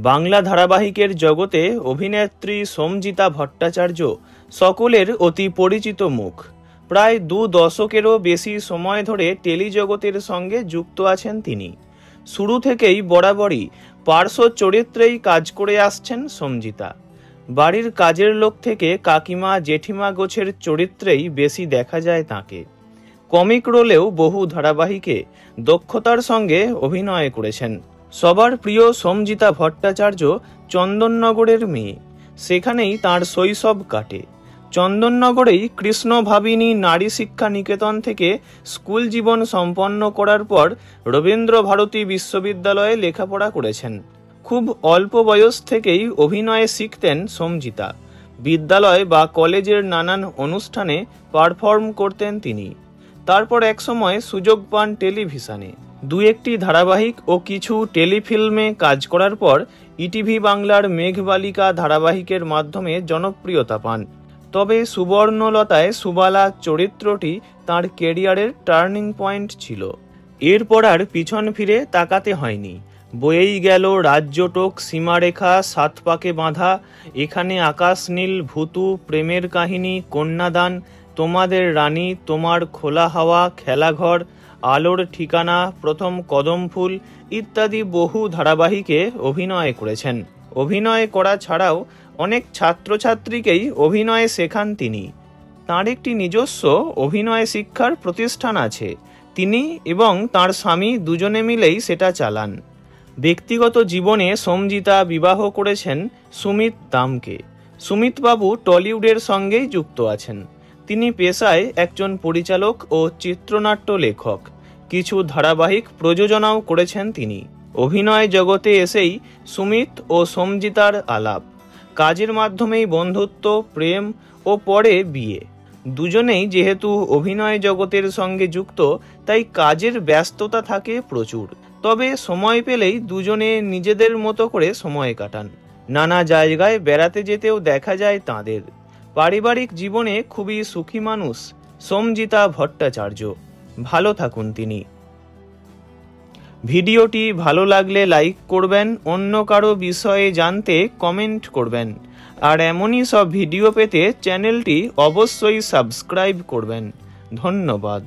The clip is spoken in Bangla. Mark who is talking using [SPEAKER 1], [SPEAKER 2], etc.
[SPEAKER 1] বাংলা ধারাবাহিকের জগতে অভিনেত্রী সঞ্জিতা ভট্টাচার্য সকলের অতি পরিচিত মুখ। প্রায় 2 দশকেরও বেশি সময় ধরে টেলিজগতের সঙ্গে যুক্ত আছেন তিনি। শুরু থেকেই বরাবরই পার্শ্ব চরিত্রেই কাজ করে আসছেন সঞ্জিতা। বাড়ির কাজের লোক থেকে কাকিমা জেঠিমা গোছের চরিত্রেই বেশি দেখা যায় তাঁকে। কমিক রোলেও বহু ধারাবাহিকে দক্ষতার সঙ্গে অভিনয় করেছেন। সবার প্রিয় সঞ্জিতা ভট্টাচার্য চন্দননগরের মেয়ে। সেখানেই তাঁর শৈশব কাটে। চন্দননগরেই কৃষ্ণ ভাবিনী নারী শিক্ষা নিকেতন থেকে স্কুল জীবন সম্পন্ন করার পর রবীন্দ্র ভারতী বিশ্ববিদ্যালয়ে লেখাপড়া করেছেন। খুব অল্প বয়স থেকেই অভিনয়ে শিখতেন সঞ্জিতা। বিদ্যালয় বা কলেজের নানান অনুষ্ঠানে পারফর্ম করতেন তিনি। তারপর একসময় সুযোগ পান টেলিভিশনে। 2-1টি ধারাবাহিক ও কিছু টেলিফিল্মে কাজ করার পর ইটিভি বাংলার মেঘবালিকা ধারাবাহিকের মাধ্যমে জনপ্রিয়তা পান। তবে সুবর্ণলতায় সুবালা চরিত্রটি তাঁর কেরিয়ারের টার্নিং পয়েন্ট ছিল। এরপর আর পিছন ফিরে তাকাতে হয়নি। বয়েই গেল রাজ্যটোক, সীমারেখা, 7 পাকে বাঁধা, এখানে আকাশ নীল, ভূতু, প্রেমের কাহিনী, কন্যাদান, তোমাদের রানী, তোমার খোলা হাওয়া, খেলাঘর, আলোর ঠিকানা, প্রথম কদম ফুল ইত্যাদি বহু ধারাবাহিকে অভিনয় করেছেন। অভিনয় করা ছাড়াও অনেক ছাত্রছাত্রীকেই অভিনয় শেখান তিনি। তাঁর একটি নিজস্ব অভিনয় শিক্ষার প্রতিষ্ঠান আছে। তিনি এবং তাঁর স্বামী দুজনে মিলেই সেটা চালান। ব্যক্তিগত জীবনে সঞ্জিতা বিবাহ করেছেন সুমিত দামকে। সুমিতবাবু টলিউডের সঙ্গেই যুক্ত আছেন। তিনি পেশায় একজন পরিচালক ও চিত্রনাট্য লেখক। কিছু ধারাবাহিক প্রযোজনাও করেছেন তিনি। অভিনয় জগতে এসেই সুমিত ও সঞ্জিতার আলাপ। কাজের মাধ্যমেই বন্ধুত্ব, প্রেম ও পরে বিয়ে। দুজনেই যেহেতু অভিনয় জগতের সঙ্গে যুক্ত, তাই কাজের ব্যস্ততা থাকে প্রচুর। তবে সময় পেলেই দুজনে নিজেদের মতো করে সময় কাটান। নানা জায়গায় বেড়াতে যেতেও দেখা যায় তাঁদের। পারিবারিক জীবনে খুবই সুখী মানুষ সঞ্জিতা ভট্টাচার্য। ভালো থাকুন তিনি। ভিডিওটি ভালো লাগলে লাইক করবেন, অন্য কারো বিষয়ে জানতে কমেন্ট করবেন, আর এমনই সব ভিডিও পেতে চ্যানেলটি অবশ্যই সাবস্ক্রাইব করবেন। ধন্যবাদ।